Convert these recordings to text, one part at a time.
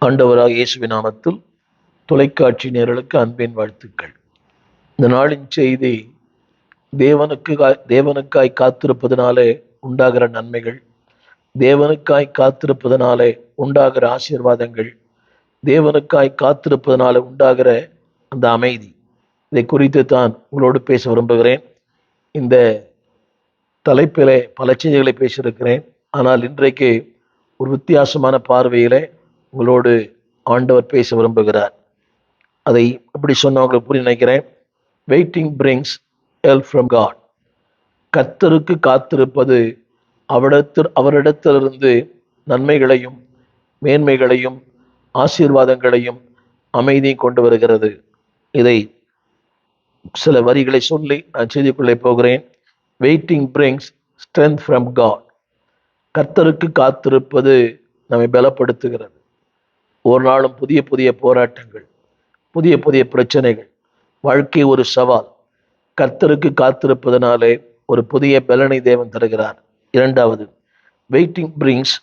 ஆண்டவராக இயேசுவின் நாமத்தில் தொலைக்காட்சி நேயர்களுக்கு அன்பின் வாழ்த்துக்கள். இந்த நாளின் செய்தி தேவனுக்காய் காத்திருப்பதனாலே உண்டாகிற நன்மைகள், தேவனுக்காய் காத்திருப்பதனாலே உண்டாகிற ஆசீர்வாதங்கள், தேவனுக்காய் காத்திருப்பதனாலே உண்டாகிற அந்த அமைதி, இதை குறித்து தான் உங்களோடு பேச விரும்புகிறேன். இந்த தலைப்பிலே பல செய்திகளை பேசியிருக்கிறேன். ஆனால் இன்றைக்கு ஒரு வித்தியாசமான பார்வையிலே உங்களோடு ஆண்டவர் பேச விரும்புகிறார். அதை எப்படி சொன்னவங்களுக்கு புரிய நினைக்கிறேன். Waiting brings help from God. கர்த்தருக்கு காத்திருப்பது அவரிடத்திலிருந்து நன்மைகளையும் மேன்மைகளையும் ஆசீர்வாதங்களையும் அமைதியும் கொண்டு வருகிறது. இதை சில வரிகளை சொல்லி நான் செய்திக்குள்ளே போகிறேன். Waiting brings strength from God. கர்த்தருக்கு காத்திருப்பது நம்மை பலப்படுத்துகிறது. ஒரு நாளும் புதிய புதிய போராட்டங்கள், புதிய புதிய பிரச்சனைகள், வாழ்க்கை ஒரு சவால். கர்த்தருக்கு காத்திருப்பதனாலே ஒரு புதிய பலனை தேவன் தருகிறார். இரண்டாவது, வெயிட்டிங் பிரிங்ஸ்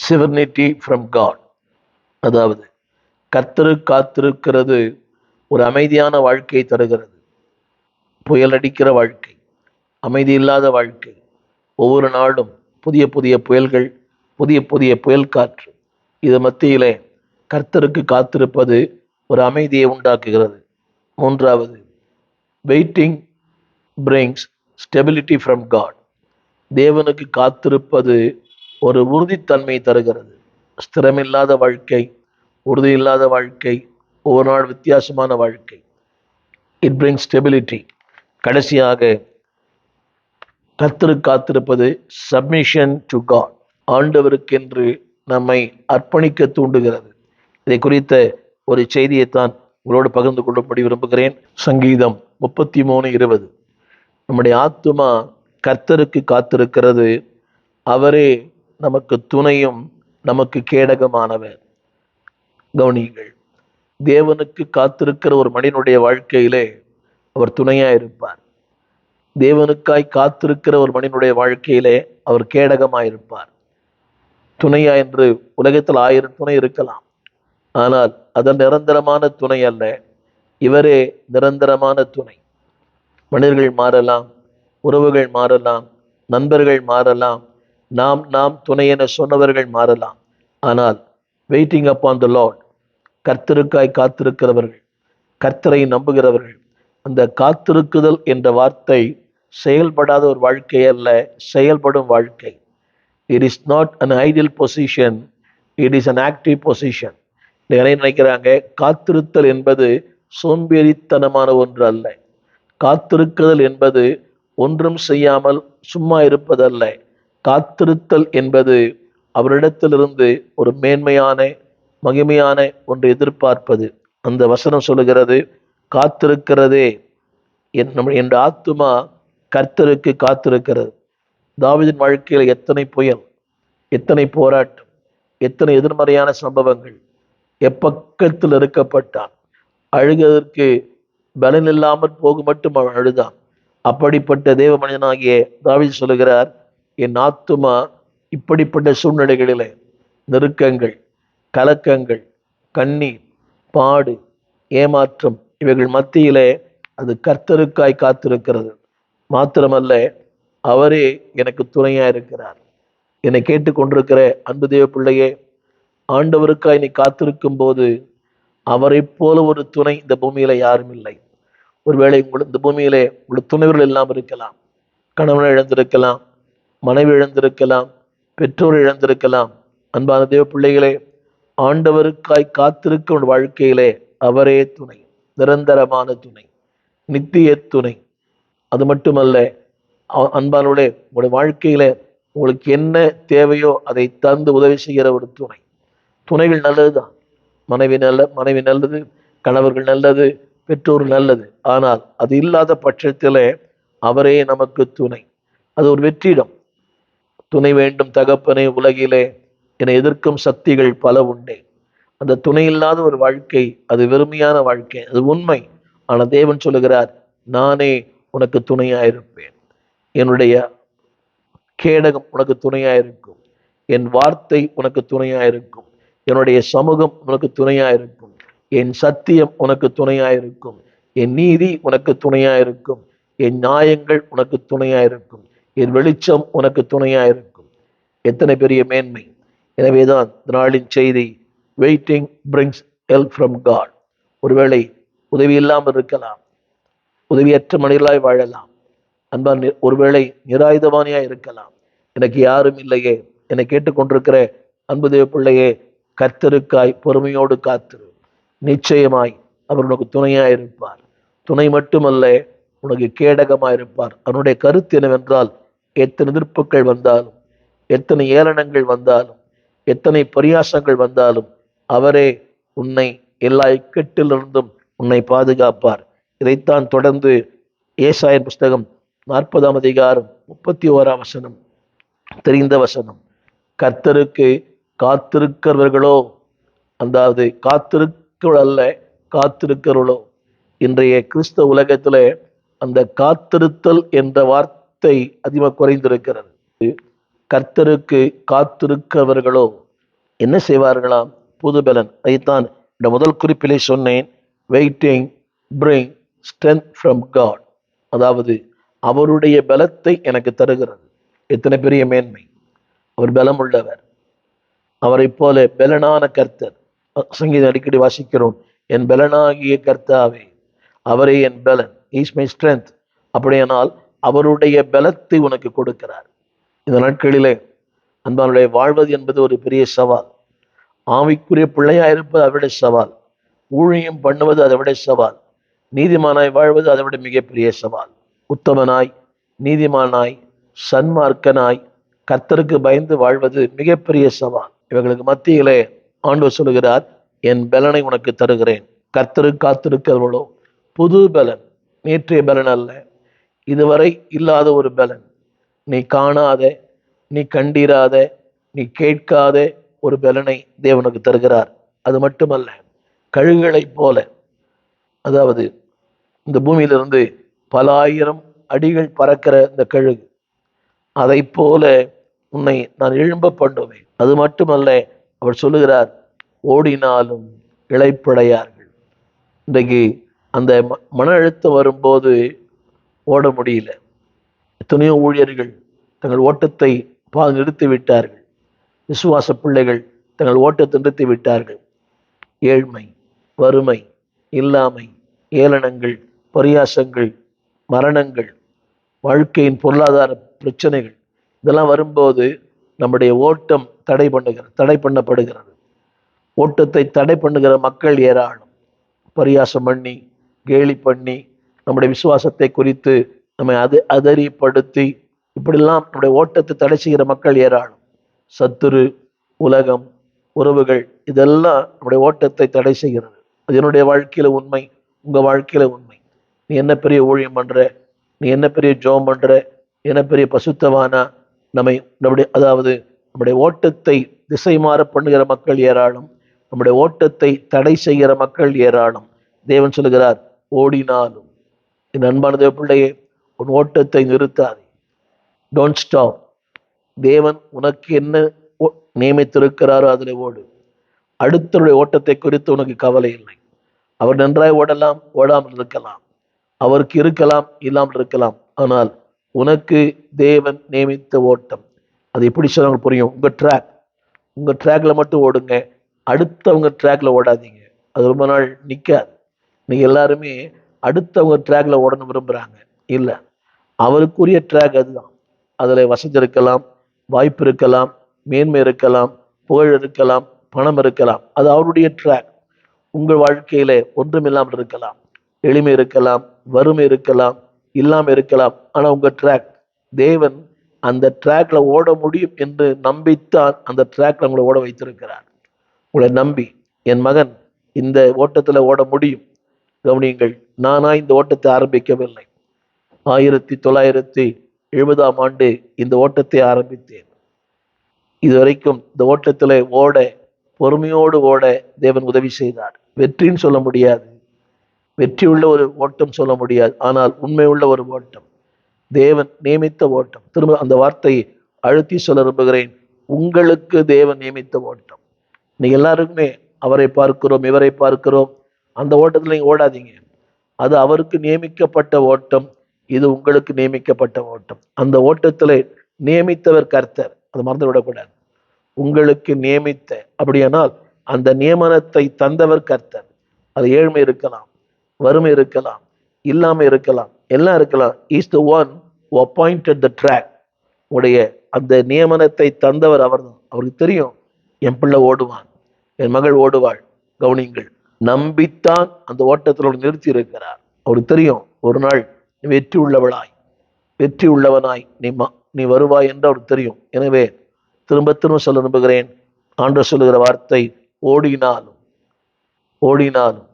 செவர்னிட்டி ஃப்ரம் காட். அதாவது கர்த்தருக்கு காத்திருக்கிறது ஒரு அமைதியான வாழ்க்கையை தருகிறது. புயல் அடிக்கிற வாழ்க்கை, அமைதி இல்லாத வாழ்க்கை, ஒவ்வொரு நாளும் புதிய புதிய புயல்கள், புதிய புதிய புயல் காற்று, இது மத்தியிலே கர்த்தருக்கு காத்திருப்பது ஒரு அமைதியை உண்டாக்குகிறது. மூன்றாவது, waiting brings stability from God. தேவனுக்கு காத்திருப்பது ஒரு உறுதித்தன்மை தருகிறது. ஸ்திரமில்லாத வாழ்க்கை, உறுதியில்லாத வாழ்க்கை, ஒவ்வொரு நாள் வித்தியாசமான வாழ்க்கை. It brings stability. கடைசியாக கர்த்தருக்கு காத்திருப்பது சப்மிஷன் டு காட். ஆண்டவருக்கென்று நம்மை அர்ப்பணிக்க தூண்டுகிறது. இதை குறித்த ஒரு செய்தியைத்தான் உங்களோடு பகிர்ந்து கொள்ளும்படி விரும்புகிறேன். சங்கீதம் 33:20. நம்முடைய ஆத்துமா கர்த்தருக்கு காத்திருக்கிறது, அவரே நமக்கு துணையும் நமக்கு கேடகமானவர். கவனியுங்கள், தேவனுக்கு காத்திருக்கிற ஒரு மனிதனுடைய வாழ்க்கையிலே அவர் துணையாயிருப்பார். தேவனுக்காய் காத்திருக்கிற ஒரு மனிதனுடைய வாழ்க்கையிலே அவர் கேடகமாயிருப்பார். துணையா என்று உலகத்தில் 1000 துணை இருக்கலாம், ஆனால் அதன் நிரந்தரமான துணை அல்ல. இவரே நிரந்தரமான துணை. மனிதர்கள் மாறலாம், உறவுகள் மாறலாம், நண்பர்கள் மாறலாம், நாம் துணை என சொன்னவர்கள் மாறலாம். ஆனால் வெயிட்டிங் அப்பான் த லார்ட், கர்த்தருக்காய் காத்திருக்கிறவர்கள், கர்த்தரை நம்புகிறவர்கள், அந்த காத்திருக்குதல் என்ற வார்த்தை செயல்படாத ஒரு வாழ்க்கை அல்ல, செயல்படும் வாழ்க்கை. It is not an ideal position, it is an active position. நிறைய நினைக்கிறாங்க காத்திருத்தல் என்பது சோம்பேறித்தனமான ஒன்று அல்ல. காத்திருக்குதல் என்பது ஒன்றும் செய்யாமல் சும்மா இருப்பதல்ல. காத்திருத்தல் என்பது அவரிடத்திலிருந்து ஒரு மேன்மையான மகிமையான ஒன்று எதிர்பார்ப்பது. அந்த வசனம் சொல்லுகிறது, காத்திருக்கிறதே என்ற ஆத்துமா கர்த்தருக்கு காத்திருக்கிறது. தாவீதின் வாழ்க்கையில் எத்தனை புயல், எத்தனை போராட்டம், எத்தனை எதிர்மறையான சம்பவங்கள். எப்பக்கத்தில் இருக்கப்பட்டான், அழுகிறதற்கு பலன் இல்லாமல் போக மட்டும் அவன் அழுதான். அப்படிப்பட்ட தேவ மனிதனாகிய தாவீது சொல்லுகிறார், என் ஆத்துமா இப்படிப்பட்ட சூழ்நிலைகளிலே, நெருக்கங்கள், கலக்கங்கள், கண்ணீர், பாடு, ஏமாற்றம், இவைகள் மத்தியிலே அது கர்த்தருக்காய் காத்திருக்கிறது. மாத்திரமல்ல, அவரே எனக்கு துணையா இருக்கிறார். என்னை கேட்டுக்கொண்டிருக்கிற அன்பு தேவ பிள்ளையே, ஆண்டவருக்காய் நீ காத்திருக்கும் போது அவரை போல ஒரு துணை இந்த பூமியில யாரும் இல்லை. ஒருவேளை இந்த பூமியிலே உங்களுக்கு துணைவர்கள் எல்லாம் இருக்கலாம். கணவனை இழந்திருக்கலாம், மனைவி இழந்திருக்கலாம், பெற்றோர் இழந்திருக்கலாம். அன்பான தேவ பிள்ளைகளே, ஆண்டவருக்காய் காத்திருக்க ஒரு வாழ்க்கையிலே அவரே துணை, நிரந்தரமான துணை, நித்திய துணை. அது மட்டுமல்ல, அன்பானோட உங்களுடைய வாழ்க்கையில உங்களுக்கு என்ன தேவையோ அதை தந்து உதவி செய்கிற ஒரு துணை. துணைகள் நல்லதுதான், மனைவி நல்லது, கணவர்கள் நல்லது, பெற்றோர் நல்லது. ஆனால் அது இல்லாத பட்சத்திலே அவரே நமக்கு துணை. அது ஒரு வெற்றிடம். துணை வேண்டும் தகப்பனே, உலகிலே என்னை எதிர்க்கும் சக்திகள் பல உண்டே. அந்த துணை இல்லாத ஒரு வாழ்க்கை அது வெறுமையான வாழ்க்கை, அது உண்மை. ஆனால் தேவன் சொல்லுகிறார், நானே உனக்கு துணையாயிருப்பேன். என்னுடைய கேடகம் உனக்கு துணையாயிருக்கும், என் வார்த்தை உனக்கு துணையாயிருக்கும், என்னுடைய சமூகம் உனக்கு துணையாயிருக்கும், என் சத்தியம் உனக்கு துணையாயிருக்கும், என் நீதி உனக்கு துணையாயிருக்கும், என் நியாயங்கள் உனக்கு துணையாயிருக்கும், என் வெளிச்சம் உனக்கு துணையாயிருக்கும். எத்தனை பெரிய மேன்மை! எனவேதான் இந்த நாளின் செய்தி, waiting brings help from God. ஒருவேளை உதவி இல்லாமல் இருக்கலாம், உதவியற்ற மனிதர்களாய் வாழலாம், அன்பான் ஒருவேளை நிராயுதபாணியாய் இருக்கலாம். எனக்கு யாரும் இல்லையே, என்னை கேட்டுக்கொண்டிருக்கிற அன்பு தேவ பிள்ளையே, கர்த்தருக்காய் பொறுமையோடு காத்திரு. நிச்சயமாய் அவர் உனக்கு துணையாயிருப்பார். துணை மட்டுமல்ல, உனக்கு கேடகமாயிருப்பார். அவனுடைய கருத்து என்னவென்றால், எத்தனை எதிர்ப்புகள் வந்தாலும், எத்தனை ஏளனங்கள் வந்தாலும், எத்தனை பரியாசங்கள் வந்தாலும், அவரே உன்னை எல்லா இக்கட்டிலிருந்தும் உன்னை பாதுகாப்பார். இதைத்தான் தொடர்ந்து ஏசாயன் புஸ்தகம் 40ஆம் அதிகாரம் 31ஆம் வசனம், தெரிந்த வசனம், கர்த்தருக்கு காத்திருக்கிறவர்களோ, அதாவது காத்திருக்கிறவர்கள் அல்ல, காத்திருக்கிறவர்களோ. இன்றைய கிறிஸ்தவ உலகத்தில் அந்த காத்திருத்தல் என்ற வார்த்தை அதிகமாக குறைந்திருக்கிறது. கர்த்தருக்கு காத்திருக்கிறவர்களோ என்ன செய்வார்களாம்? புது பலன். அதைத்தான் இந்த முதல் குறிப்பிலே சொன்னேன், waiting bring strength from God. அதாவது அவருடைய பலத்தை எனக்கு தருகிறது. எத்தனை பெரிய மேன்மை! அவர் பலம் உள்ளவர். அவரை போல பலனான கர்த்தர். சங்கீதம் அடிக்கடி வாசிக்கிறோம், என் பலனாகிய கர்த்தாவே, அவரே என் பலன், இஸ் மை ஸ்ட்ரென்த். அப்படியானால் அவருடைய பலத்தை உனக்கு கொடுக்கிறார். இந்த நாட்களிலே அன்பானுடைய வாழ்வது என்பது ஒரு பெரிய சவால். ஆவிக்குரிய பிள்ளையாயிருப்பது அதை விட சவால். ஊழியம் பண்ணுவது அதை விட சவால். நீதிமானாய் வாழ்வது அதை விட மிகப்பெரிய சவால். உத்தமனாய், நீதிமானாய், சன்மார்க்கனாய், கர்த்தருக்கு பயந்து வாழ்வது மிகப்பெரிய சவால். இவர்களுக்கு மத்தியிலே ஆண்டவர் சொல்லுகிறார், என் பலனை உனக்கு தருகிறேன். கர்த்தருக்கு காத்திருக்கிறவர்களோ புது பலன். நேற்றைய பலன் அல்ல, இதுவரை இல்லாத ஒரு பலன். நீ காணாத, நீ கண்டிராத, நீ கேட்காத ஒரு பலனை தேவனுக்கு தருகிறார். அது மட்டுமல்ல, கழுகுகளைப் போல, அதாவது இந்த பூமியிலிருந்து பல ஆயிரம் அடிகள் பறக்கிற இந்த கழுகு, அதை போல உன்னை நான் எழும்ப பண்ணுவேன். அது மட்டுமல்ல, அவர் சொல்லுகிறார், ஓடினாலும் இளைப்படையார்கள். இன்றைக்கு அந்த மன அழுத்தம் வரும்போது ஓட முடியல. எத்தனையோ ஊழியர்கள் தங்கள் ஓட்டத்தை நிறுத்தி விட்டார்கள். விசுவாச பிள்ளைகள் தங்கள் ஓட்டத்தை நிறுத்தி விட்டார்கள். ஏழ்மை, வறுமை, இல்லாமை, ஏளனங்கள், பரியாசங்கள், மரணங்கள், வாழ்க்கையின் பொருளாதார பிரச்சனைகள், இதெல்லாம் வரும்போது நம்முடைய ஓட்டம் தடை பண்ணப்படுகிறது. ஓட்டத்தை தடை பண்ணுகிற மக்கள் ஏராளம். பரியாசம் பண்ணி, கேலி பண்ணி, நம்முடைய விசுவாசத்தை குறித்து நம்மை அதறிப்படுத்தி, இப்படிலாம் நம்முடைய ஓட்டத்தை தடை செய்கிற மக்கள் ஏராளம். சத்துரு, உலகம், உறவுகள், இதெல்லாம் நம்முடைய ஓட்டத்தை தடை செய்கிறது. அது என்னுடைய வாழ்க்கையில உண்மை, உங்க வாழ்க்கையில உண்மை. நீ என்ன பெரிய ஊழியம் பண்ற, நீ என்ன பெரிய ஜோம் பண்ற, என்ன பெரிய பசுத்தவானா, நம்முடைய ஓட்டத்தை திசை மாற பண்ணுகிற மக்கள் ஏராளம். நம்முடைய ஓட்டத்தை தடை செய்கிற மக்கள் ஏராளம். தேவன் சொல்லுகிறார், ஓடினாலும். என் அன்பான தேவ பிள்ளையே, உன் ஓட்டத்தை நிறுத்தாதே. Don't stop. தேவன் உனக்கு என்ன நியமித்திருக்கிறாரோ அதில் ஓடு. அடுத்தவருடைய ஓட்டத்தை குறித்து உனக்கு கவலை இல்லை. அவர் நன்றாய் ஓடலாம், ஓடாமல் இருக்கலாம், அவருக்கு இருக்கலாம், இல்லாமல் இருக்கலாம். ஆனால் உனக்கு தேவன் நியமித்த ஓட்டம், அது எப்படி சொன்னாங்க புரியும்? உங்க ட்ராக்ல மட்டும் ஓடுங்க, அடுத்தவங்க ட்ராக்ல ஓடாதீங்க. அது ரொம்ப நாள் நிற்காது. நீங்க எல்லாருமே அடுத்தவங்க ட்ராக்ல ஓடணும் விரும்புறாங்க. இல்லை, அவருக்குரிய ட்ராக் அதுதான். அதில் வசதி இருக்கலாம், வாய்ப்பு இருக்கலாம், மேன்மை இருக்கலாம், புகழ் இருக்கலாம், பணம் இருக்கலாம். அது அவருடைய ட்ராக். உங்கள் வாழ்க்கையில ஒன்றும் இல்லாமல் இருக்கலாம், எளிமை இருக்கலாம், வறுமை இருக்கலாம், இல்லாமல் இருக்கலாம். ஆனா உங்க ட்ராக், தேவன் அந்த ட்ராக்ல ஓட முடியும் என்று நம்பித்தான் அந்த ட்ராக்ல உங்களை ஓட வைத்திருக்கிறார். உங்களை நம்பி, என் மகன் இந்த ஓட்டத்துல ஓட முடியும். கவனியுங்கள், நானா இந்த ஓட்டத்தை ஆரம்பிக்கவில்லை. 1970ஆம் ஆண்டு இந்த ஓட்டத்தை ஆரம்பித்தேன். இதுவரைக்கும் இந்த ஓட்டத்தில் ஓட, பொறுமையோடு ஓட தேவன் உதவி செய்தார். வெற்றின்னு சொல்ல முடியாது, வெற்றி உள்ள ஒரு ஓட்டம் சொல்ல முடியாது, ஆனால் உண்மை உள்ள ஒரு ஓட்டம், தேவன் நியமித்த ஓட்டம். திரும்ப அந்த வார்த்தையை அழுத்தி சொல்ல விரும்புகிறேன், உங்களுக்கு தேவன் நியமித்த ஓட்டம். நீங்க எல்லாருக்குமே அவரை பார்க்கிறோம், இவரை பார்க்கிறோம். அந்த ஓட்டத்தில் நீங்க ஓடாதீங்க. அது அவருக்கு நியமிக்கப்பட்ட ஓட்டம், இது உங்களுக்கு நியமிக்கப்பட்ட ஓட்டம். அந்த ஓட்டத்தில் நியமித்தவர் கர்த்தர், அதை மறந்து விடக்கூடாது. உங்களுக்கு நியமித்த, அப்படியானால் அந்த நியமனத்தை தந்தவர் கர்த்தர். அது ஏழ்மை இருக்கலாம், வறுமை இருக்கலாம், இல்லாம இருக்கலாம், எல்லாம் இருக்கலாம். Is the one who appointed the track. உடைய அந்த நியமனத்தை தந்தவர் அவர்தான். அவருக்கு தெரியும் என் பிள்ளை ஓடுவான், என் மகள் ஓடுவாள். கவனிங்கள், நம்பித்தான் அந்த ஓட்டத்தில் நிறுத்தி இருக்கிறார். அவருக்கு தெரியும் ஒரு நாள் நீ வெற்றி உள்ளவளாய், வெற்றி உள்ளவனாய் நீ வருவாய் என்று அவருக்கு தெரியும். எனவே திரும்ப திரும்ப சொல்ல நம்புகிறேன், ஆண்டவர் சொல்லுகிற வார்த்தை, ஓடினாலும் ஓடினாலும்,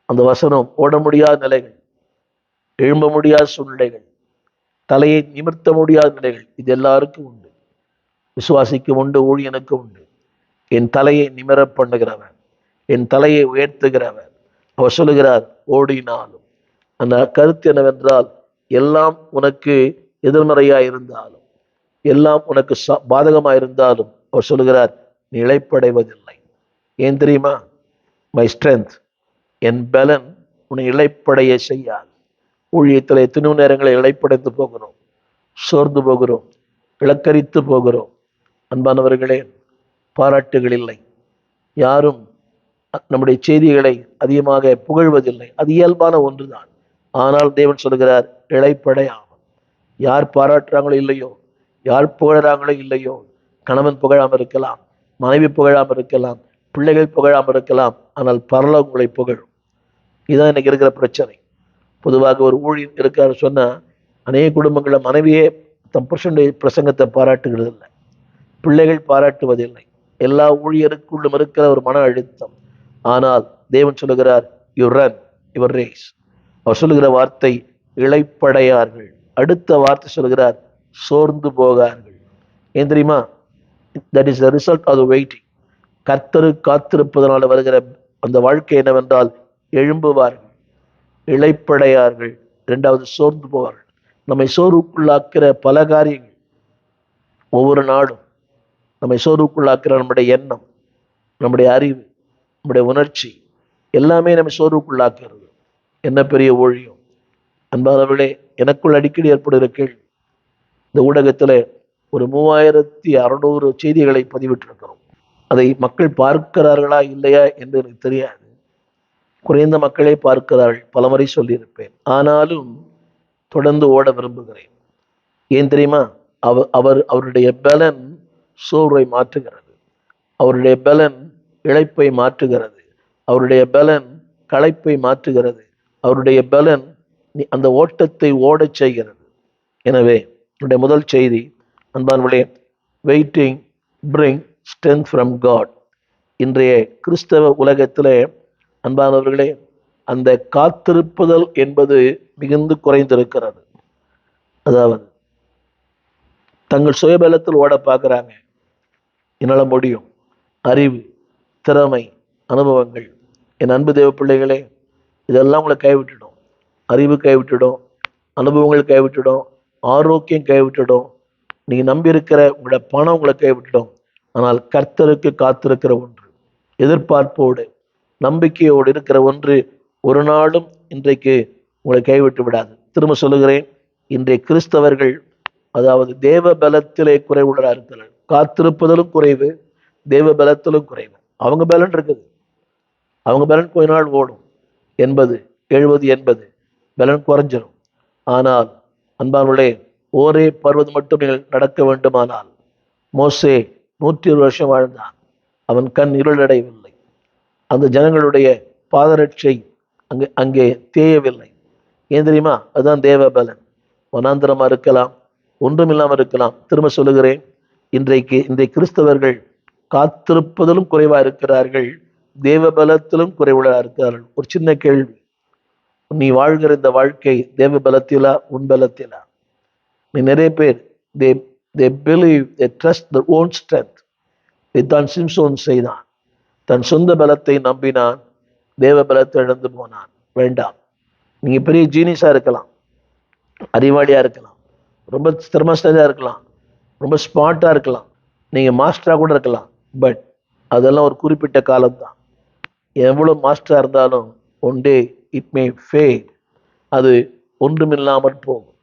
அந்த வசனம் ஓட முடியாத நிலைகள், எழும்ப முடியாத சூழ்நிலைகள், தலையை நிமிர்த்த முடியாத நிலைகள், இது எல்லாருக்கும் உண்டு. விசுவாசிக்கும் உண்டு, ஊழியனுக்கும் உண்டு. என் தலையை நிமிர பண்ணுகிறவன், என் தலையை உயர்த்துகிறவன். அவர் சொல்லுகிறார் ஓடினாலும். அந்த கருத்து என்னவென்றால், எல்லாம் உனக்கு எதிர்மறையா இருந்தாலும், எல்லாம் உனக்கு பாதகமா இருந்தாலும், அவர் சொல்லுகிறார் நீ இளைப்படைவதில்லை. ஏன் தெரியுமா? மை ஸ்ட்ரென்த், என் பலன் உன்னை இளைப்படைய செய்யாது. ஊழியத்தில் எத்தனையோ நேரங்களை இளைப்படைந்து போகிறோம், சோர்ந்து போகிறோம், இலக்கரித்து போகிறோம். அன்பானவர்களே, பாராட்டுகள் இல்லை, யாரும் நம்முடைய செய்திகளை அதிகமாக புகழ்வதில்லை. அது இயல்பான ஒன்றுதான். ஆனால் தேவன் சொல்கிறார் இளைப்படையாமல். யார் பாராட்டுறாங்களோ இல்லையோ, யார் புகழறாங்களோ இல்லையோ, கணவன் புகழாமல் இருக்கலாம், மனைவி புகழாமல் இருக்கலாம், பிள்ளைகள் புகழாமல் இருக்கலாம், ஆனால் பரலோகம் உங்களை புகழும். இதுதான் இன்னைக்கு இருக்கிற பிரச்சனை. பொதுவாக ஒரு ஊழியர் இருக்காரு சொன்னா, அநேக குடும்பங்களில் மனைவியே தம் புருஷனுடைய பிரசங்கத்தை பாராட்டுகிறது இல்லை, பிள்ளைகள் பாராட்டுவதில்லை. எல்லா ஊழியருக்குள்ளும் இருக்கிற ஒரு மன அழுத்தம். ஆனால் தேவன் சொல்லுகிறார் யூ ரன் யுவர் ரேஸ். அவர் சொல்லுகிற வார்த்தை இளைப்படையார்கள். அடுத்த வார்த்தை சொல்லுகிறார் சோர்ந்து போகார்கள். ஏன் தெரியுமா? That is the result of the waiting. கர்த்தரு காத்திருப்பதனால வருகிற அந்த வாழ்க்கை என்னவென்றால், எழும்புவார்கள், இளைப்படையார்கள். இரண்டாவது சோர்ந்து போவார்கள். நம்மை சோர்வுக்குள்ளாக்கிற பல காரியங்கள், ஒவ்வொரு நாடும் நம்மை சோர்வுக்குள்ளாக்கிற நம்முடைய எண்ணம், நம்முடைய அறிவு, நம்முடைய உணர்ச்சி, எல்லாமே நம்மை சோர்வுக்குள்ளாக்குறது. என்ன பெரிய ஊழியம்! அன்பானவர்களே, எனக்குள் அடிக்கடி ஏற்படுகிற கேள்வி, இந்த ஊடகத்தில் ஒரு 3600 செய்திகளை பதிவிட்டிருக்கிறோம். அதை மக்கள் பார்க்கிறார்களா இல்லையா என்று எனக்கு தெரியாது. குறைந்த மக்களே பார்க்கிறார்கள், பலமுறை சொல்லியிருப்பேன். ஆனாலும் தொடர்ந்து ஓட விரும்புகிறேன். ஏன் தெரியுமா? அவருடைய பலன் சோர்வை மாற்றுகிறது, அவருடைய பலன் இளைப்பை மாற்றுகிறது, அவருடைய பலன் களைப்பை மாற்றுகிறது, அவருடைய பலன் அந்த ஓட்டத்தை ஓடச் செய்கிறது. எனவே என்னுடைய முதல் செய்தி, அன்பானவர்களே, waiting bring strength from God. இன்றைய கிறிஸ்தவ உலகத்திலே அன்பானவர்களே, அந்த காத்திருப்புதல் என்பது மிகுந்து குறைந்திருக்கிறது. அதாவது தங்கள் சுயபலத்தில் ஓட பார்க்குறாங்க. என்னால் முடியும், அறிவு, திறமை, அனுபவங்கள். என் அன்பு தேவ பிள்ளைகளே, இதெல்லாம் உங்களை கைவிட்டுடும். அறிவு கைவிட்டுடும், அனுபவங்கள் கைவிட்டுடும், ஆரோக்கியம் கைவிட்டுடும், நீங்கள் நம்பியிருக்கிற உங்களோட பணம் உங்களை கைவிட்டுடும். ஆனால் கர்த்தருக்கு காத்திருக்கிற ஒன்று, எதிர்பார்ப்போடு நம்பிக்கையோடு இருக்கிற ஒன்று ஒரு நாளும் இன்றைக்கு உங்களை கைவிட்டு விடாது. திரும்ப சொல்லுகிறேன், இன்றைய கிறிஸ்தவர்கள் அதாவது தேவ பலத்திலே குறைவுள்ளதாக இருக்கிறார்கள். காத்திருப்பதிலும் குறைவு, தேவ பலத்திலும் குறைவு. அவங்க பலன் இருக்குது, அவங்க பலன் கொஞ்ச நாள் ஓடும், 80, 70, 80 பலன் குறைஞ்சிடும். ஆனால் அன்பானவர்களே, ஒரே பருவம் மட்டும் நீங்கள் நடக்க வேண்டுமானால், மோசே 120 வருஷம் வாழ்ந்தான், அவன் கண் இருளடையவில்லை. அந்த ஜனங்களுடைய பாதரட்சை அங்கே தேயவில்லை. ஏன் தெரியுமா? அதுதான் தேவ பலன். வனாந்திரமா இருக்கலாம், ஒன்றும் இல்லாமல் இருக்கலாம். திரும்ப சொல்லுகிறேன், இன்றைய கிறிஸ்தவர்கள் காத்திருப்பதிலும் குறைவா இருக்கிறார்கள், தேவ பலத்திலும் குறைவுள்ளா இருக்கிறார்கள். ஒரு சின்ன கேள்வி, நீ வாழ்கிற இந்த வாழ்க்கை தேவ பலத்திலா உன் பலத்திலா? நீ நிறைய பேர் they believe, they trust their own strength. இதுதான் சிம்சோன் செய்தான். தன் சொந்த பலத்தை நம்பினான், தேவ பலத்தை இழந்து போனான். வேண்டாம். நீங்க பெரிய ஜீனியஸா இருக்கலாம், அறிவாளியா இருக்கலாம், ரொம்ப திறமசாலியா இருக்கலாம், ரொம்ப ஸ்மார்ட்டா இருக்கலாம், நீங்க மாஸ்டரா கூட இருக்கலாம். பட் அதெல்லாம் ஒரு குறிப்பிட்ட காலம்தான். எவ்வளவு மாஸ்டரா இருந்தாலும் one day it may fade. அது ஒன்றுமில்லாமல் போகும்,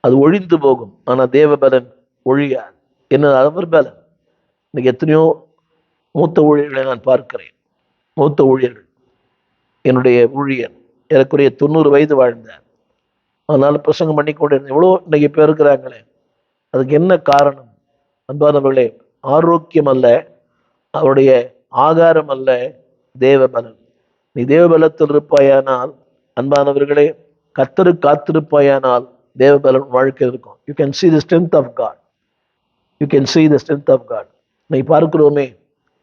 அது ஒழிந்து போகும். ஆனா தேவ பலன் ஒழியாது. என்ன அவர் பலன். இன்னைக்கு எத்தனையோ மூத்த ஊழியர்களை நான் பார்க்கிறேன். மூத்த ஊழியர்கள், என்னுடைய ஊழியர் ஏறக்குறைய 90 வயது வாழ்ந்தார். அதனால பிரசங்கம் பண்ணி கொண்டு இருந்தேன். எவ்வளோ இன்னைக்கு பேர் இருக்கிறாங்களே. அதுக்கு என்ன காரணம்? அன்பானவர்களே, ஆரோக்கியம் அல்ல, அவருடைய ஆகாரம் அல்ல, தேவ பலன். நீ தேவ பலத்தில் இருப்பாயானால், அன்பானவர்களே, கர்த்தரு காத்திருப்பாயானால் தேவ பலன் வாழ்க்கை இருக்கும். You can see the strength of God. You can see the strength of God. நீ பார்க்கிறோமே,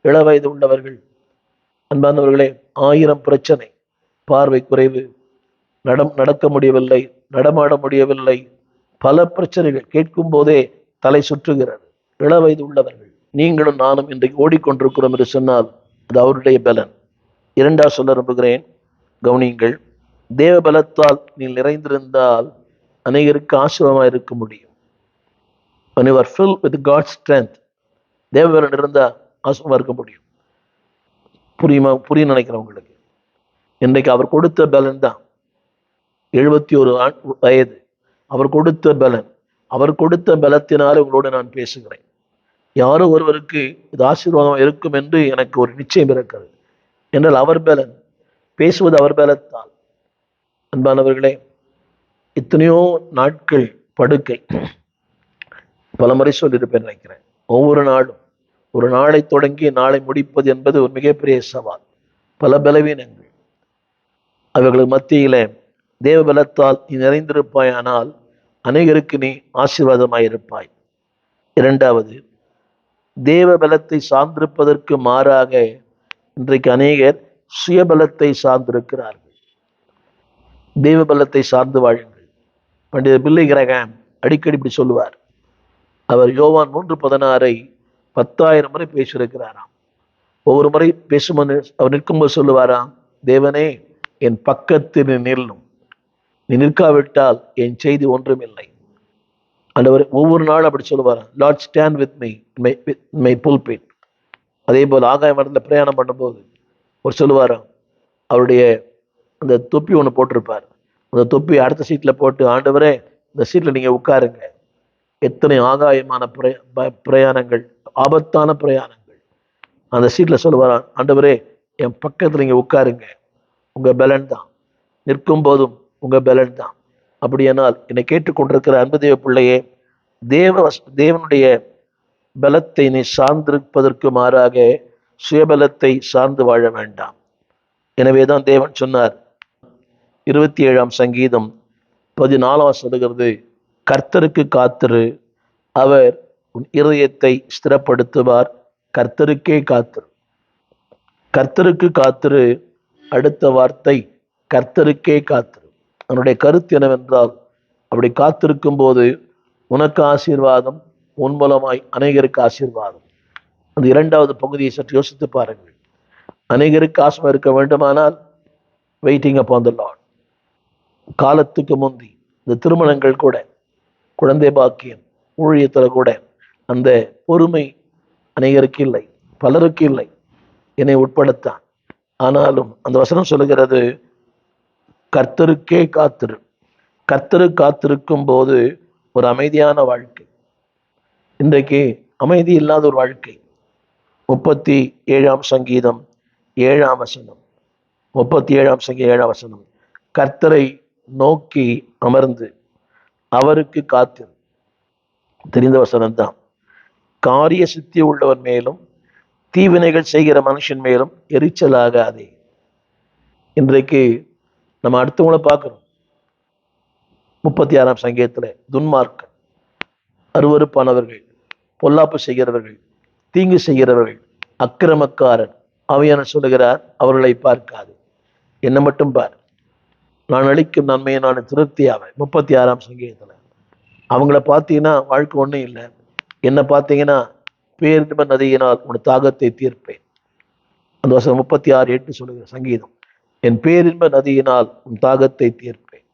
இள வயது உள்ளவர்கள், அன்பானவர்களே, 1000 பிரச்சனை. பார்வை குறைவு, நடக்க முடியவில்லை, நடமாட முடியவில்லை, பல பிரச்சனைகள். கேட்கும் போதே தலை சுற்றுகிறது. இள வயது உள்ளவர்கள். நீங்களும் நானும் இன்றைக்கு ஓடிக்கொண்டிருக்கிறோம் என்று சொன்னால் அது அவருடைய பலன். இரண்டாவது சொல்ல விரும்புகிறேன், கவனியுங்கள். தேவ பலத்தால் நீ நிறைந்திருந்தால் அநேகருக்கு ஆசீர்வாதமாக இருக்க முடியும். When you are filled with God's strength, தேவ பலன் இருந்தால் ஆசீர்வாதமாக இருக்க முடியும். புரியும் நினைக்கிறேன் உங்களுக்கு. இன்றைக்கு அவர் கொடுத்த பலன் தான் 71 வயது. அவர் கொடுத்த பலன், அவர் கொடுத்த பலத்தினாலே உங்களோடு நான் பேசுகிறேன். யாரோ ஒருவருக்கு இது ஆசீர்வாதம் இருக்கும் என்று எனக்கு ஒரு நிச்சயம் இருக்கிறது. என்றால் அவர் பலன், பேசுவது அவர் பலத்தால். அன்பானவர்களே, இத்தனையோ நாட்கள் படுக்கை, பல முறை சொல்லியிருப்பேன் நினைக்கிறேன். ஒவ்வொரு நாளும் ஒரு நாளை தொடங்கி நாளை முடிப்பது என்பது ஒரு மிகப்பெரிய சவால். பல பலவீனங்கள். அவர்களுக்கு மத்தியில தேவ பலத்தால் நீ நிறைந்திருப்பாயானால் அநேகருக்கு நீ ஆசீர்வாதமாயிருப்பாய். இரண்டாவது, தேவ பலத்தை சார்ந்திருப்பதற்கு மாறாக இன்றைக்கு அநேகர் சுயபலத்தை சார்ந்திருக்கிறார்கள். தெய்வ பலத்தை சார்ந்து வாழுங்கள். பண்டிதர் பில்லி கிரஹாம் அடிக்கடி இப்படி சொல்லுவார். அவர் யோவான் 3:16 10,000 முறை பேசியிருக்கிறாராம். ஒவ்வொரு முறை பேசும்போது அவர் நிற்கும்போது சொல்லுவாராம், தேவனே என் பக்கத்தில் நில்லும், நீ நிற்காவிட்டால் என் செய்தி ஒன்றுமில்லை. ஆண்டவர் ஒவ்வொரு நாளும் அப்படி சொல்லுவாராம், lord stand with me my pulpit. அதே போல் ஆகாய மரத்தில் பிரயாணம் பண்ணும்போது ஒரு சொல்லுவாராம், அவருடைய அந்த தொப்பி ஒன்று போட்டிருப்பார். அந்த தொப்பி அடுத்த சீட்டில் போட்டு, ஆண்டவரே இந்த சீட்டில் நீங்கள் உட்காருங்க. எத்தனை ஆகாயமான பிரயாணங்கள், ஆபத்தான பிரயாணங்கள். அந்த சீட்டில் சொல்லுவாராம், ஆண்டவரே என் பக்கத்தில் நீங்கள் உட்காருங்க, உங்கள் பலன் தான், நிற்கும் போதும் உங்கள் பலன் தான். அப்படியானால் என்னை கேட்டுக்கொண்டிருக்கிற அன்பு தேவ பிள்ளையே, தேவனுடைய பலத்தை நீ சார்ந்திருப்பதற்கு மாறாக சுயபலத்தை சார்ந்து வாழ வேண்டாம். எனவேதான் தேவன் சொன்னார், 27ஆம் சங்கீதம் 14 சொல்லுகிறது, கர்த்தருக்கு காத்திரு, அவர் உன் இருதயத்தை ஸ்திரப்படுத்துவார். கர்த்தருக்கே காத்திரு. கர்த்தருக்கு காத்திரு. அடுத்த வார்த்தை கர்த்தருக்கே காத்திரு. அவனுடைய கருத்து என்னவென்றால், அப்படி காத்திருக்கும் போது உனக்கு ஆசீர்வாதம், உன் மூலமாய் அநேகருக்கு ஆசீர்வாதம். அந்த இரண்டாவது பகுதியை சற்று யோசித்து பாருங்கள். அநேகருக்கு ஆசீர்வாதம் இருக்க வேண்டுமானால் வெயிட்டிங் அப்பான் தி லார்ட். காலத்துக்கு முந்தி இந்த திருமணங்கள் கூட, குழந்தை பாக்கியம், ஊழியத்தில் கூட அந்த பொறுமை அநேகருக்கு இல்லை, பலருக்கு இல்லை, என்னை உட்படுத்தான். ஆனாலும் அந்த வசனம் சொல்லுகிறது, கர்த்தருக்கே காத்திரு. கர்த்தரு காத்திருக்கும் போது ஒரு அமைதியான வாழ்க்கை. இன்றைக்கு அமைதி இல்லாத ஒரு வாழ்க்கை. 37ஆம் சங்கீதம் 7ஆம் வசனம், 37ஆம் சங்கீதம் 7ஆம் வசனம், கர்த்தரை நோக்கி அமர்ந்து அவருக்கு காத்திரு. தெரிந்த வசனம் தான். காரிய சித்தி உள்ளவர் மேலும் தீவினைகள் செய்கிற மனுஷன் மேலும் எரிச்சலாகாதே. இன்றைக்கு நம்ம அடுத்தவங்களை பார்க்கிறோம். 36ஆம் சங்கீதத்தில் துன்மார்க்கன், அருவருப்பானவர்கள், பொல்லாப்பு செய்கிறவர்கள், தீங்கு செய்கிறவர்கள், அக்கிரமக்காரன், ஆவியானவர் சொல்லுகிறார், அவர்களை பார்க்காது, என்னை மட்டும் பார், நான் அளிக்கும் நன்மையை நான் திருப்தியாவேன். 36ஆம் சங்கீதத்தில் அவங்கள பார்த்தீங்கன்னா வாழ்க்கை ஒன்றும் இல்லை, என்னை பார்த்தீங்கன்னா பேரின்ப நதியினால் உன் தாகத்தை தீர்ப்பேன். அந்த வசனம் 36:8 சொல்லுகிற சங்கீதம், என் பேரின்ப நதியினால் உன் தாகத்தை தீர்ப்பேன்.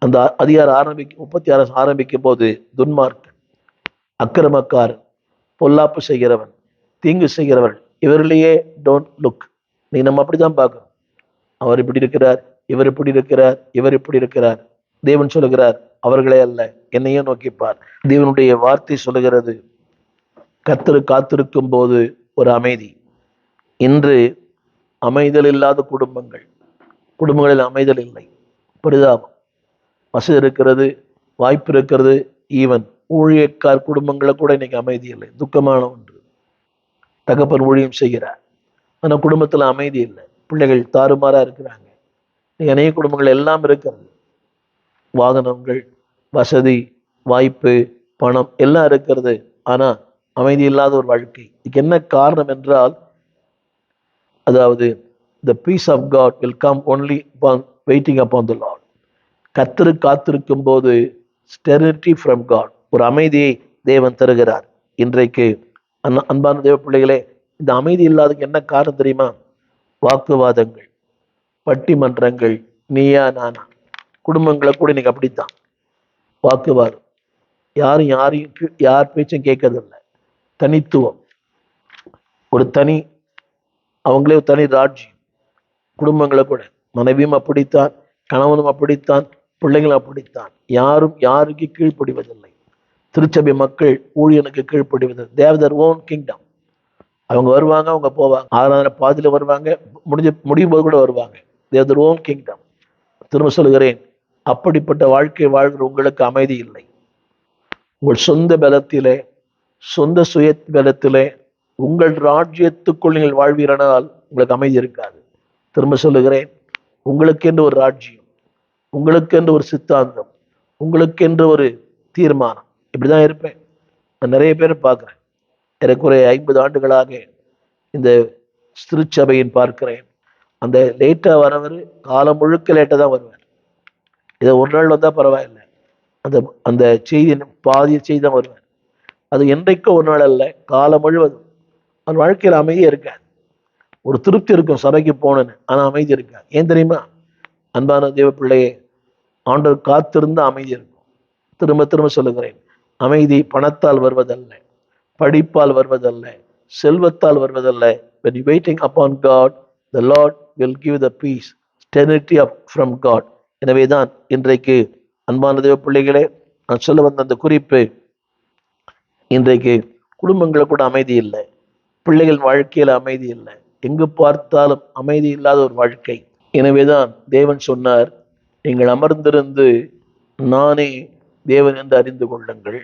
அந்த அதிகாரம் 36 ஆரம்பிக்கும் போது துன்மார்க்கன், அக்கிரமக்காரன், பொல்லாப்பு செய்கிறவன், தீங்கு செய்கிறவன், இவர்களையே டோன்ட் லுக். நீ நம்ம அப்படிதான் பார்க்கணும். அவர் இப்படி இருக்கிறார், இவர் இப்படி இருக்கிறார், இவர் இப்படி இருக்கிறார். தேவன் சொல்லுகிறார், அவர்களே அல்ல, என்னையும் நோக்கிப்பார். தேவனுடைய வார்த்தை சொல்லுகிறது, கர்த்தர் காத்திருக்கும் போது ஒரு அமைதி. இன்று அமைதல் இல்லாத குடும்பங்களில் அமைதல் இல்லை, பரிதாபம். வசதி இருக்கிறது, வாய்ப்பு இருக்கிறது, ஈவன் ஊழியக்கார் குடும்பங்களை கூட இன்னைக்கு அமைதி இல்லை, துக்கமான ஒன்று. தகப்பன் ஊழியம் செய்கிறார், ஆனால் குடும்பத்துல அமைதி இல்லை, பிள்ளைகள் தாறுமாறா இருக்கிறாங்க. அநேக குடும்பங்கள் எல்லாம் இருக்கிறது, வாகனங்கள், வசதி, வாய்ப்பு, பணம் எல்லாம் இருக்கிறது, ஆனா அமைதி இல்லாத ஒரு வாழ்க்கை. இதுக்கு என்ன காரணம் என்றால், அதாவது the peace of God will come only upon waiting upon the Lord. கர்த்தர் காத்திருக்கும் போது sterility from God, ஒரு அமைதியை தேவன் தருகிறார். இன்றைக்கு அன்பான தேவ பிள்ளைகளே, இந்த அமைதி இல்லாததுக்கு என்ன காரணம் தெரியுமா? வாக்குவாதங்கள், பட்டிமன்றங்கள், நீயா நானா. குடும்பங்களை கூட இன்னைக்கு அப்படித்தான், வாக்குவாதம். யார் பேச்சும் கேட்கறதில்லை. தனித்துவம், ஒரு தனி, அவங்களே ஒரு தனி ராஜ்யம். குடும்பங்களை கூட மனைவியும் அப்படித்தான், கணவனும் அப்படித்தான், பிள்ளைங்களும் அப்படித்தான். யாரும் யாருக்கு கீழ்ப்படிவதில்லை. திருச்சபை மக்கள் ஊழியனுக்கு கீழ்ப்படிவதில்லை. they have their own kingdom. அவங்க வருவாங்க, அவங்க போவாங்க, ஆறாவது பாதியில வருவாங்க, முடியும் போது கூட வருவாங்க. they have their own kingdom. திரும்ப சொல்கிறேன், அப்படிப்பட்ட வாழ்க்கை வாழ்கிற உங்களுக்கு அமைதி இல்லை. உங்கள் சொந்த பலத்திலே, சொந்த சுய பலத்திலே, உங்கள் ராஜ்யத்துக்குள் நீங்கள் வாழ்வீரானால் உங்களுக்கு அமைதி இருக்காது. திரும்ப சொல்லுகிறேன், உங்களுக்கென்று ஒரு ராஜ்யம், உங்களுக்கென்று ஒரு சித்தாந்தம், உங்களுக்கென்று ஒரு தீர்மானம். இப்படிதான் இருப்பேன். நான் நிறைய பேர் பார்க்குறேன். ஏறக்குறைய 50 ஆண்டுகளாக இந்த திருச்சபையின் பார்க்கிறேன். அந்த லேட்டா வரவர் காலம் முழுக்க லேட்டாக தான் வருவார். இதை ஒரு நாள் வந்தால் பரவாயில்லை, அந்த அந்த செய்தி பாதிய செய்தி தான் வருவார். அது என்றைக்கும் ஒரு நாள் அல்ல, காலம் முழுவதும். அவன் வாழ்க்கையில் அமைதியே இருக்காது. ஒரு திருப்தி இருக்கும் சபைக்கு போனேன்னு, ஆனால் அமைதி இருக்காது. ஏன் தெரியுமா? அன்பான தேவ பிள்ளையே, ஆண்டவர் காத்திருந்த அமைதி இருக்கும். திரும்ப திரும்ப சொல்லுகிறேன், அமைதி பணத்தால் வருவதல்ல, படிப்பால் வருவதல்ல, செல்வத்தால் வருவதல்ல. when you waiting upon God, the Lord will give the peace, serenity from God. எனவேதான் இன்றைக்கு அன்பான தேவ பிள்ளைகளே, நான் சொல்ல வந்த அந்த குறிப்பு, இன்றைக்கு குடும்பங்களை கூட அமைதி இல்லை, பிள்ளைகள் வாழ்க்கையில அமைதி இல்லை, எங்கு பார்த்தாலும் அமைதி இல்லாத ஒரு வாழ்க்கை. எனவேதான் தேவன் சொன்னார், நீங்கள் அமர்ந்திருந்து நானே தேவன் என்று அறிந்து கொள்ளுங்கள்.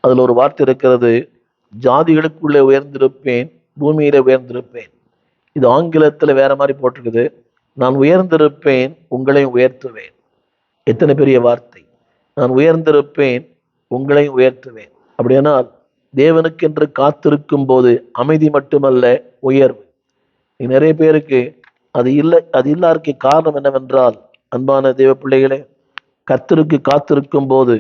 அதுல ஒரு வார்த்தை இருக்கிறது, ஜாதிகளுக்குள்ளே உயர்ந்திருப்பேன், பூமியில உயர்ந்திருப்பேன். இது ஆங்கிலத்துல வேற மாதிரி போட்டிருக்குது, நான் உயர்ந்திருப்பேன், உங்களையும் உயர்த்துவேன். எத்தனை பெரிய வார்த்தை! நான் உயர்ந்திருப்பேன், உங்களையும் உயர்த்துவேன். அப்படியானால் தேவனுக்கென்று காத்திருக்கும் போது அமைதி மட்டுமல்ல, உயர்வு. நிறைய பேருக்கு அது இல்லை. அது இல்லாருக்கு காரணம் என்னவென்றால், அன்பான தேவ பிள்ளைகளே, கர்த்தருக்கு காத்திருக்கும் போது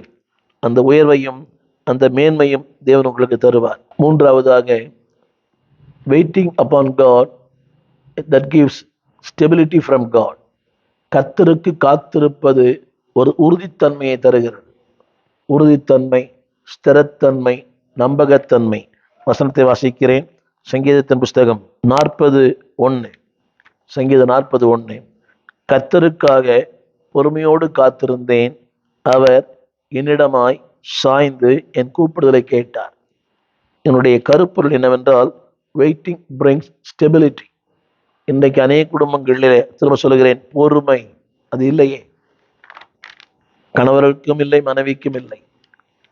அந்த உயர்வையும் அந்த மேன்மையும் தேவன் உங்களுக்கு தருவார். மூன்றாவதாக, waiting upon God that gives stability from God. கர்த்தருக்கு காத்திருப்பது ஒரு உறுதித்தன்மையை தருகிறது. உறுதித்தன்மை, ஸ்திரத்தன்மை, நம்பகத்தன்மை. வசனத்தை வாசிக்கிறேன். சங்கீதத்தின் புஸ்தகம் 40:1. சங்கீதம் 40:1. கர்த்தருக்காக பொறுமையோடு காத்திருந்தேன், அவர் என்னிடமாய் சாய்ந்து என் கூப்பிடுதலை கேட்டார். என்னுடைய கருப்பொருள் என்னவென்றால், வெயிட்டிங் பிரிங்ஸ் ஸ்டெபிலிட்டி. இன்றைக்கு அநேக குடும்பங்களிலே, திரும்ப சொல்லுகிறேன், பொறுமை அது இல்லையே. கணவர்களுக்கும் இல்லை, மனைவிக்கும் இல்லை,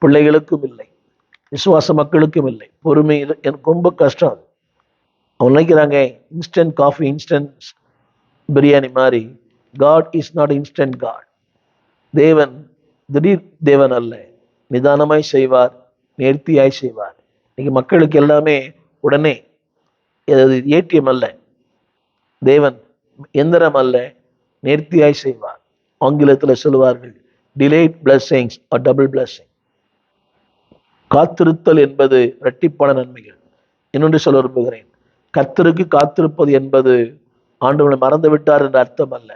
பிள்ளைகளுக்கும் இல்லை, விசுவாச மக்களுக்கும் இல்லை. பொறுமை எனக்கு ரொம்ப கஷ்டம். அது அவங்க நினைக்கிறாங்க இன்ஸ்டன்ட் காஃபி, இன்ஸ்டன்ட் பிரியாணி மாதிரி. God is not instant God. தேவன் திடீர் தேவன் அல்ல, நிதானமாய் செய்வார், நேர்த்தியாய் செய்வார். இன்னைக்கு மக்களுக்கு எல்லாமே உடனே, ஏடிஎம் அல்ல, தேவன் எந்திரம் அல்ல, நேர்த்தியாய் செய்வார். ஆங்கிலத்தில் சொல்லுவார்கள், delayed blessings are double blessing. காத்திருத்தல் என்பது இரட்டிப்பான நன்மைகள். இன்னொன்று சொல்ல விரும்புகிறேன், கர்த்தருக்கு காத்திருப்பது என்பது ஆண்டவனை மறந்து விட்டார் என்ற அர்த்தம் அல்ல,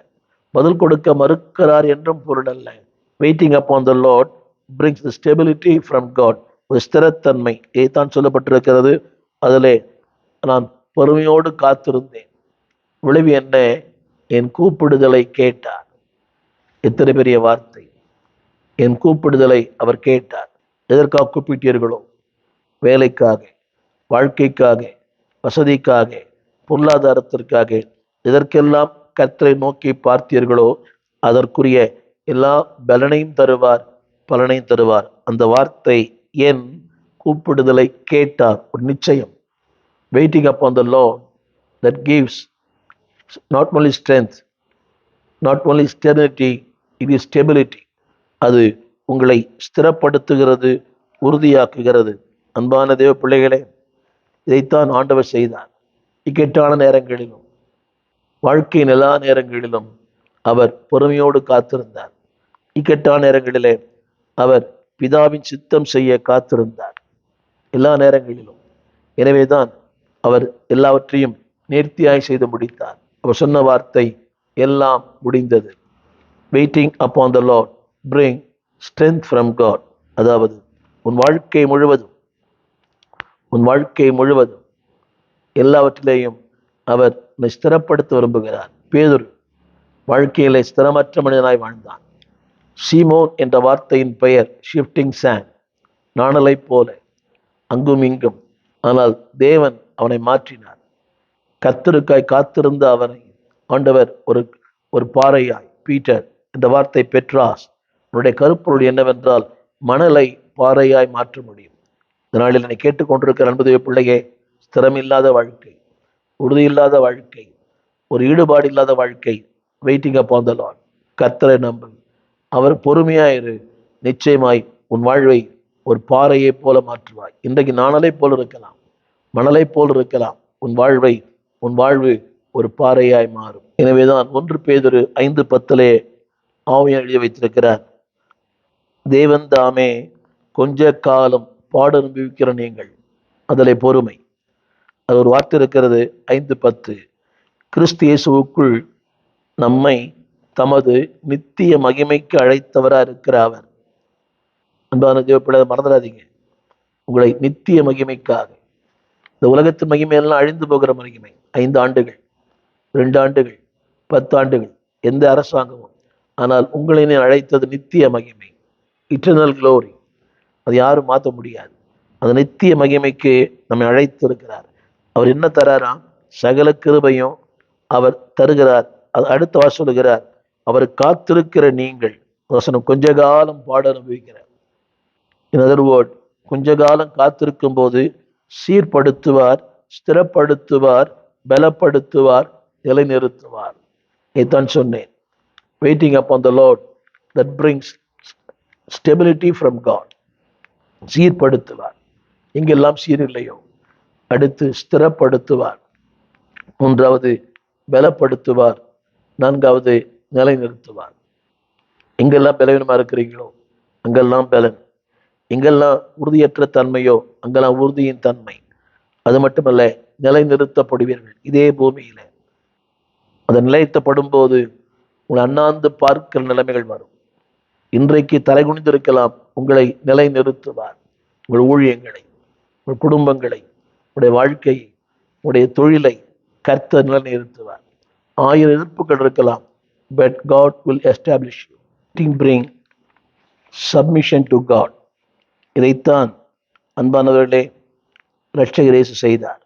பதில் கொடுக்க மறுக்கிறார் என்றும் பொருள் அல்ல. Waiting upon the Lord brings the stability from God. ஒரு ஸ்திரத்தன்மை தான் சொல்லப்பட்டிருக்கிறது. அதிலே நான் பொறுமையோடு காத்திருந்தேன். விளைவு என்ன? என் கூப்பிடுதலை கேட்டார். எத்தனை பெரிய வார்த்தை! என் கூப்பிடுதலை அவர் கேட்டார். எதற்காக கூப்பிட்டீர்களோ? வேலைக்காக, வாழ்க்கைக்காக, வசதிக்காக, பொருளாதாரத்திற்காக, எதற்கெல்லாம் கர்த்தரை நோக்கி பார்த்தீர்களோ அதற்குரிய எல்லா பலனையும் தருவார், பலனையும் தருவார். அந்த வார்த்தை என் கூப்பிடுதலை கேட்டார். ஒரு நிச்சயம். Waiting upon the Lord that gives not only strength, not only stability, it is stability. அது உங்களை ஸ்திரப்படுத்துகிறது, உறுதியாக்குகிறது. அன்பான தேவ பிள்ளைகளே, இதைத்தான் ஆண்டவர் செய்தார். இக்கட்டான நேரங்களிலும், வாழ்க்கையின் எல்லா நேரங்களிலும் அவர் பொறுமையோடு காத்திருந்தார். இக்கட்டான நேரங்களிலே அவர் பிதாவின் சித்தம் செய்ய காத்திருந்தார். எல்லா நேரங்களிலும். எனவேதான் அவர் எல்லாவற்றையும் நேர்த்தியாய் செய்து முடித்தார். அவர் சொன்ன வார்த்தை எல்லாம் முடிந்தது. Waiting upon the Lord bring strength from God. அதாவது உன் வாழ்க்கை முழுவதும், உன் வாழ்க்கை முழுவதும் எல்லாவற்றிலேயும் அவர் உன்னை ஸ்திரப்படுத்த விரும்புகிறார். பேதுரு வாழ்க்கையிலே ஸ்திரமற்ற மனிதனாய் வாழ்ந்தான். சீமோன் என்ற வார்த்தையின் பெயர் ஷிஃப்டிங் சாண்ட், நாணலை போல அங்கும் இங்கும். ஆனால் தேவன் அவனை மாற்றினார். கர்த்தருக்காய் காத்திருந்த அவனை ஆண்டவர் ஒரு பாறையாய், பீட்டர் என்ற வார்த்தை பெட்ராஸ், உன்னுடைய கருப்பொருள் என்னவென்றால் மணலை பாறையாய் மாற்ற முடியும். இதனால என்னை கேட்டுக்கொண்டிருக்கிற அன்பு தேவ பிள்ளையே, ஸ்திரமில்லாத வாழ்க்கை, உறுதியில்லாத வாழ்க்கை, ஒரு ஈடுபாடு இல்லாத வாழ்க்கை, வெயிட்டிங் upon the Lord. கர்த்தரை நம்பு, அவர் பொறுமையாயிரு. நிச்சயமாய் உன் வாழ்வை ஒரு பாறையை போல மாற்றுவாய். இன்றைக்கு நாணலை போல் இருக்கலாம், மணலை போல் இருக்கலாம். உன் வாழ்வு ஒரு பாறையாய் மாறும். எனவேதான் 1 பேதுரு 5:10 ஆவியானவர் எழுதி வைத்திருக்கிறார், தேவன் தாமே கொஞ்ச காலம் பாடு அனுபவிக்கிற நீங்கள் அதிலே பொறுமை. அது ஒரு வார்த்தை இருக்கிறது, 5:10. கிறிஸ்து இயேசுவுக்குள் நம்மை தமது நித்திய மகிமைக்கு அழைத்தவரா இருக்கிற அவர். அன்பான தேவப்பிள்ளை, மறந்துடாதீங்க, உங்களை நித்திய மகிமைக்காக. இந்த உலகத்து மகிமையெல்லாம் அழிந்து போகிற மகிமை. 5 ஆண்டுகள், 2 ஆண்டுகள், 10 ஆண்டுகள், எந்த அரசாங்கமும். ஆனால் உங்களை அழைத்தது நித்திய மகிமை, இட்டர்னல் க்ளோரி. அது யாரும் மாற்ற முடியாது. அந்த நித்திய மகிமைக்கு நம்மை அழைத்திருக்கிறார். அவர் என்ன தராராம்? சகல கிருபையும் அவர் தருகிறார். அது அடுத்த வாசம் சொல்லுகிறார், அவர் காத்திருக்கிற நீங்கள், வசனம் கொஞ்ச காலம் பாட அனுபவிக்கிறார். இன் அதர் வேர்ட், கொஞ்ச காலம் காத்திருக்கும் போது சீர்படுத்துவார், ஸ்திரப்படுத்துவார், பலப்படுத்துவார், நிலைநிறுத்துவார். இதைத்தான் சொன்னேன். Waiting upon the Lord that brings stability from God. சீர்படுத்துவார், எங்கெல்லாம் சீரில்லையோ. அடுத்து ஸ்திரப்படுத்துவார். 3வது பலப்படுத்துவார். 4வது நிலைநிறுத்துவார். எங்கெல்லாம் பலவீனமா இருக்கிறீங்களோ அங்கெல்லாம் பலன், எங்கெல்லாம் உறுதியற்ற தன்மையோ அங்கெல்லாம் உறுதியின் தன்மை. அது மட்டுமல்ல, நிலைநிறுத்தப்படுவீர்கள் இதே பூமியில. அதை நிலைநிறுத்தப்படும் போது உங்களை அண்ணாந்து பார்க்கிற நிலைமைகள் வரும். இன்றைக்கு தலைகுனிந்திருக்கலாம், உங்களை நிலைநிறுத்துவார். உங்கள் ஊழியங்களை, உங்கள் குடும்பங்களை, உங்களுடைய வாழ்க்கையை, உங்களுடைய தொழிலை கர்த்தர் நிலைநிறுத்துவார். 1000 எதிர்ப்புகள் இருக்கலாம், but God will establish you. Bring submission to God. இதைத்தான் அன்பானவர்களே இரட்சகர் இயேசு செய்தார்.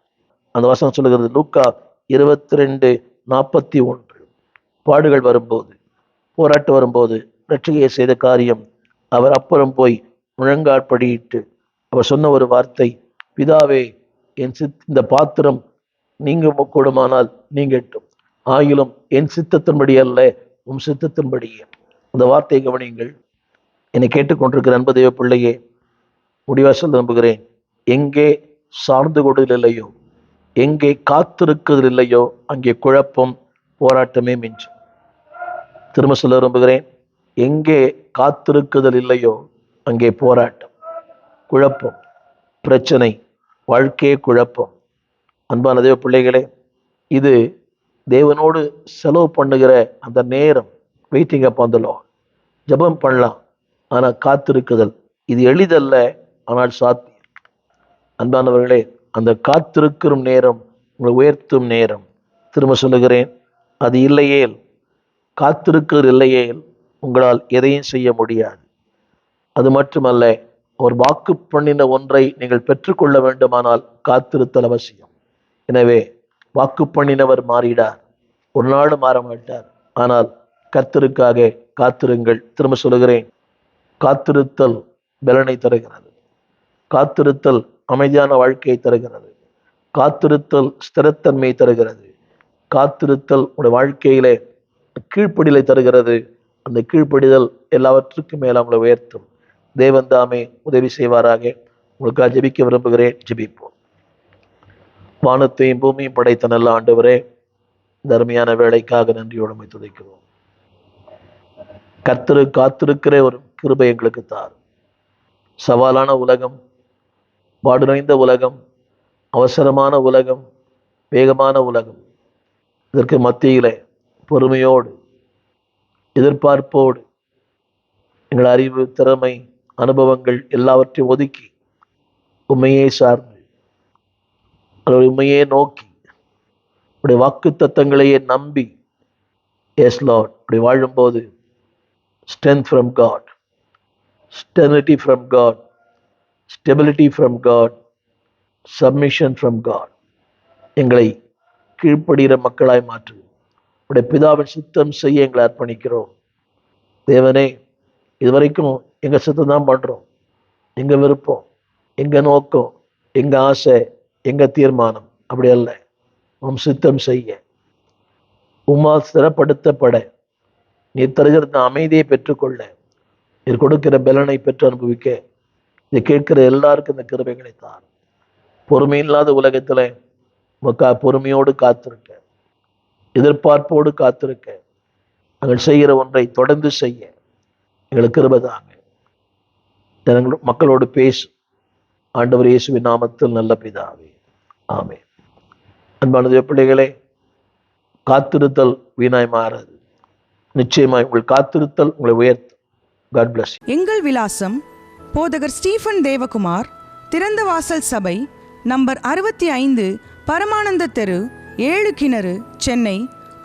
அந்த வசனம் சொல்லுகிறது, லூக்கா 22:41. பாடுகள் வரும்போது, போராட்டம் வரும்போது இரட்சகர் செய்த காரியம், அவர் அப்புறம் போய் முழங்காற்படியிட்டு அவர் சொன்ன ஒரு வார்த்தை, பிதாவே, இந்த பாத்திரம் நீங்க கூடுமானால் நீங்கட்டும், ஆகிலும் என் சித்தத்தின்படி அல்ல, உம் சித்தத்தின்படியே. அந்த வார்த்தையை கவனியுங்கள். என்னை கேட்டுக்கொண்டிருக்கிற அன்பு தேவ பிள்ளையே, முடிவாசல் நம்புகிறேன், எங்கே சார்ந்து கொள்வதில் இல்லையோ, எங்கே காத்திருக்குதல் இல்லையோ, அங்கே குழப்பம், போராட்டமே மிஞ்சும். திரும்ப சொல்ல விரும்புகிறேன், எங்கே காத்திருக்குதல் இல்லையோ அங்கே போராட்டம், குழப்பம், பிரச்சனை, வாழ்க்கையே குழப்பம். அன்பான தேவ பிள்ளைகளே, இது தேவனோடு செலவு பண்ணுகிற அந்த நேரம். Waiting upon the Lord. ஜெபம் பண்ணலாம், ஆனால் காத்திருக்குதல் இது எளிதல்ல, ஆனால் சாத்தியம். அன்பானவர்களே, அந்த காத்திருக்கிற நேரம் உங்களை உயர்த்தும் நேரம். திரும்ப சொல்லுகிறேன், அது இல்லையேல், காத்திருக்கிறது இல்லையேல் உங்களால் எதையும் செய்ய முடியாது. அது மட்டுமல்ல, ஒரு வாக்கு பண்ணின ஒன்றை நீங்கள் பெற்றுக்கொள்ள வேண்டுமானால் காத்திருத்தல் அவசியம். எனவே வாக்கு பண்ணினவர் மாறிடார், ஒரு நாள் மாற மாட்டார். ஆனால் கர்த்தருக்காக காத்திருங்கள். திரும்ப சொல்லுகிறேன், காத்திருத்தல் பலனை தருகிறது. காத்திருத்தல் அமைதியான வாழ்க்கையை தருகிறது. காத்திருத்தல் ஸ்திரத்தன்மை தருகிறது. காத்திருத்தல் உடைய வாழ்க்கையிலே கீழ்ப்படிதலை தருகிறது. அந்த கீழ்ப்படிதல் எல்லாவற்றுக்கும் மேல அவங்களை உயர்த்தும். தேவன் தாமே உதவி செய்வாராக. உங்களுக்காக ஜெபிக்க விரும்புகிறேன். ஜெபிப்போம். வானத்தையும் பூமியும் படைத்த நல்ல ஆண்டவரே, இந்த அருமையான வேலைக்காக நன்றியோடு துதிக்கிறோம். கர்த்தரு காத்திருக்கிற ஒரு கிருபை எங்களுக்கு தார். சவாலான உலகம், பாடு நிறைந்த உலகம், அவசரமான உலகம், வேகமான உலகம், இதற்கு மத்தியிலே பொறுமையோடு எதிர்பார்ப்போடு எங்கள் அறிவு, திறமை, அனுபவங்கள் எல்லாவற்றையும் ஒதுக்கி உண்மையே சார்ந்து அதோட உண்மையே நோக்கி உடைய வாக்கு தத்தங்களையே நம்பி எஸ் லார்ட் அப்படி வாழும்போது strength from God, stability from God, stability from God, submission from God, எங்களை கீழ்ப்படுகிற மக்களாய் மாற்று. உடைய பிதாவின் சித்தம் செய்ய எங்களை அர்ப்பணிக்கிறோம். தேவனே, இதுவரைக்கும் எங்க சித்தம் தான் பண்றோம். எங்க விருப்பம், எங்க நோக்கம், எங்க ஆசை, எங்க தீர்மானம் அப்படி அல்ல. உம் சித்தம் செய்ய, உம்மால் ஸ்திரப்படுத்தப்பட, நீர் தருகிற அமைதியை பெற்றுக்கொள்ள, நீர் கொடுக்கிற பலனை பெற்று அனுபவிக்க இதை கேட்கிற எல்லாருக்கும் இந்த கிருபைகளை தான். பொறுமை இல்லாத உலகத்துல பொறுமையோடு காத்திருக்க, எதிர்பார்ப்போடு காத்திருக்க, நாங்கள் செய்கிற ஒன்றை தொடர்ந்து செய்ய எங்களுக்கு கிருபை தாங்க. மக்களோடு பேசு. ஆண்டவர் இயேசுவின் நாமத்தில் நல்ல பிதாவே, ஆமென். அன்பான பிள்ளைகளே, காத்திருத்தல் வீணாய் மாறாது. நிச்சயமாய் உங்கள் காத்திருத்தல் உங்களை உயர்த்தும். God bless you. எங்கள் விலாசம்: போதகர் ஸ்டீஃபன் தேவகுமார், திறந்த வாசல் சபை, நம்பர் 65, பரமானந்த தெரு, 7 கிணறு, சென்னை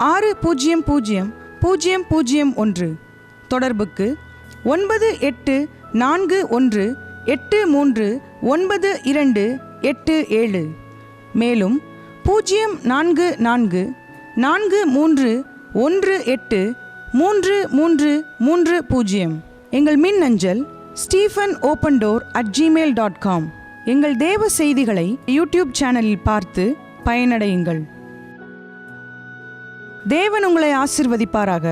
600001. தொடர்புக்கு 9841839287. மேலும் 04443183330. எங்கள் மின்னஞ்சல் stephenopendor@gmail.com. எங்கள் தேவ செய்திகளை யூடியூப் சேனலில் பார்த்து பயனடையுங்கள். தேவன் உங்களை ஆசீர்வதிப்பாராக.